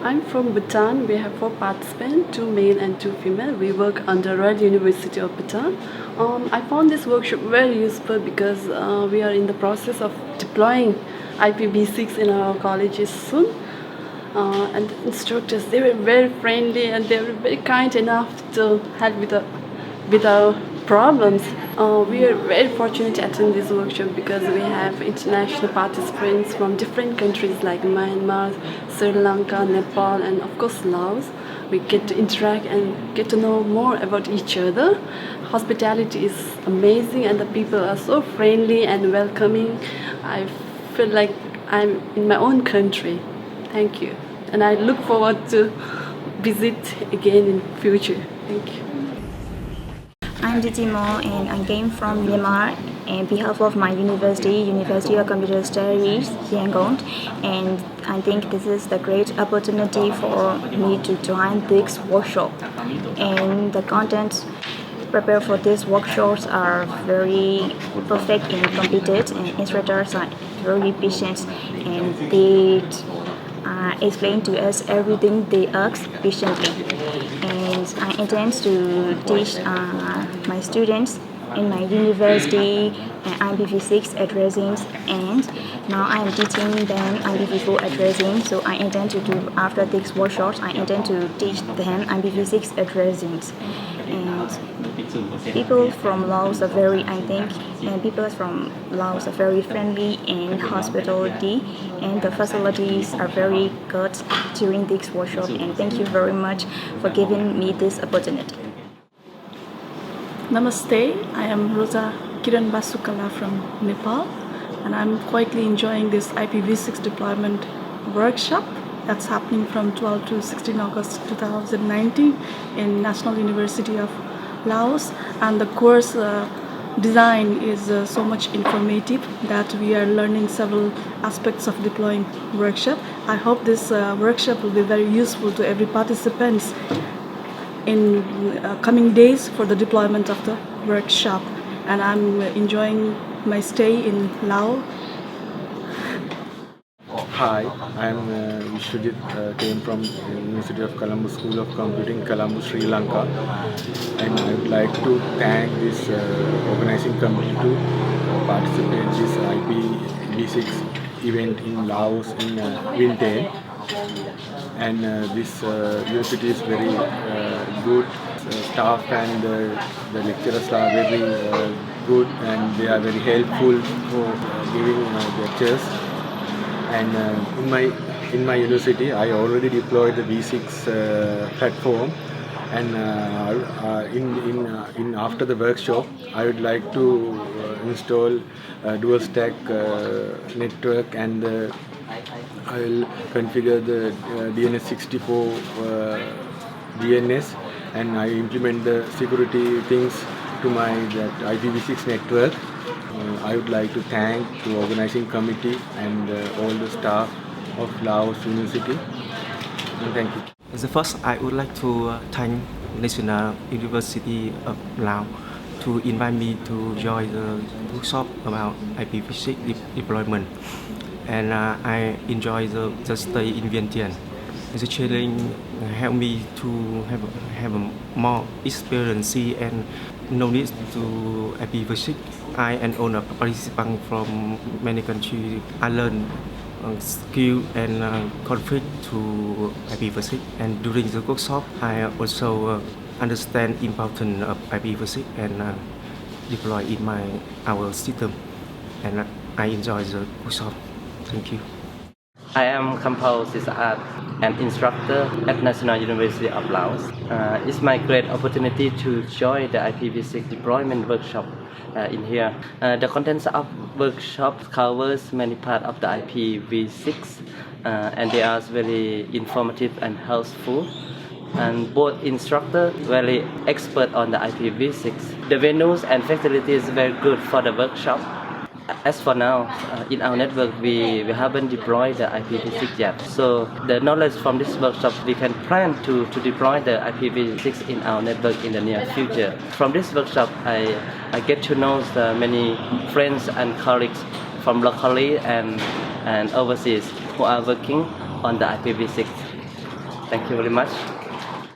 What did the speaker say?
I'm from Bhutan. We have 4 participants, 2 male and 2 female. We work under Royal University of Bhutan. I found this workshop very useful because we are in the process of deploying IPv6 in our colleges soon. And the instructors, they were very friendly and they were very kind enough to help with our problems. We are very fortunate to attend this workshop because we have international participants from different countries like Myanmar, Sri Lanka, Nepal, and of course Laos. We get to interact and get to know more about each other. Hospitality is amazing and the people are so friendly and welcoming. I feel like I'm in my own country. Thank you. And I look forward to visit again in future. Thank you. I'm Mo and I came from Myanmar on behalf of my University of Computer Studies, Yangon, and I think this is the great opportunity for me to join this workshop. And the contents prepared for these workshops are very perfect and completed, and instructors are very patient and they explain to us everything they ask patiently. And I intend to teach my students in my university IPv6 addressing, and now I am teaching them IPv4 addressing. So I intend to do, after these workshops, I intend to teach them IPv6 addressing. And people from Laos are people from Laos are very friendly and hospitality, and the facilities are very good during this workshop. And thank you very much for giving me this opportunity. Namaste, I am Roja Kiran Basukala from Nepal, and I'm quietly enjoying this IPv6 Deployment Workshop that's happening from 12 to 16 August 2019 in National University of Laos. And the course design is so much informative that we are learning several aspects of deploying workshop. I hope this workshop will be very useful to every participants in coming days for the deployment of the workshop, and I'm enjoying my stay in Laos. Hi, I'm Vishwajith, came from University of Colombo School of Computing, Colombo, Sri Lanka, and I would like to thank this organizing committee to participate in this IPv6 event in Laos in Bhutan. And this university is very good. Staff and the lecturers are very good, and they are very helpful for giving lectures. And in my university, I already deployed the V6 platform. And in after the workshop, I would like to install dual stack network, and I will configure the DNS64 DNS, and I implement the security things to my IPv6 network. I would like to thank the organizing committee and all the staff of Laos University. And thank you. First, I would like to thank National University of Laos to invite me to join the workshop about IPv6 deployment. And I enjoy the stay in Vientiane. The challenge helped me to have a more experience and knowledge to IPv6. I and other participants from many countries, I learned skill and conflict to IPv6. And during the workshop, I also understand importance of IPv6 and deploy in our system. And I enjoy the workshop. Thank you. I am Khamphao Sisaat, an instructor at National University of Laos. It's my great opportunity to join the IPv6 deployment workshop in here. The contents of workshop covers many parts of the IPv6, and they are very informative and helpful. And both instructors very expert on the IPv6. The venues and facilities very good for the workshop. As for now, in our network, we haven't deployed the IPv6 yet. So the knowledge from this workshop, we can plan to deploy the IPv6 in our network in the near future. From this workshop, I get to know many friends and colleagues from locally and overseas who are working on the IPv6. Thank you very much.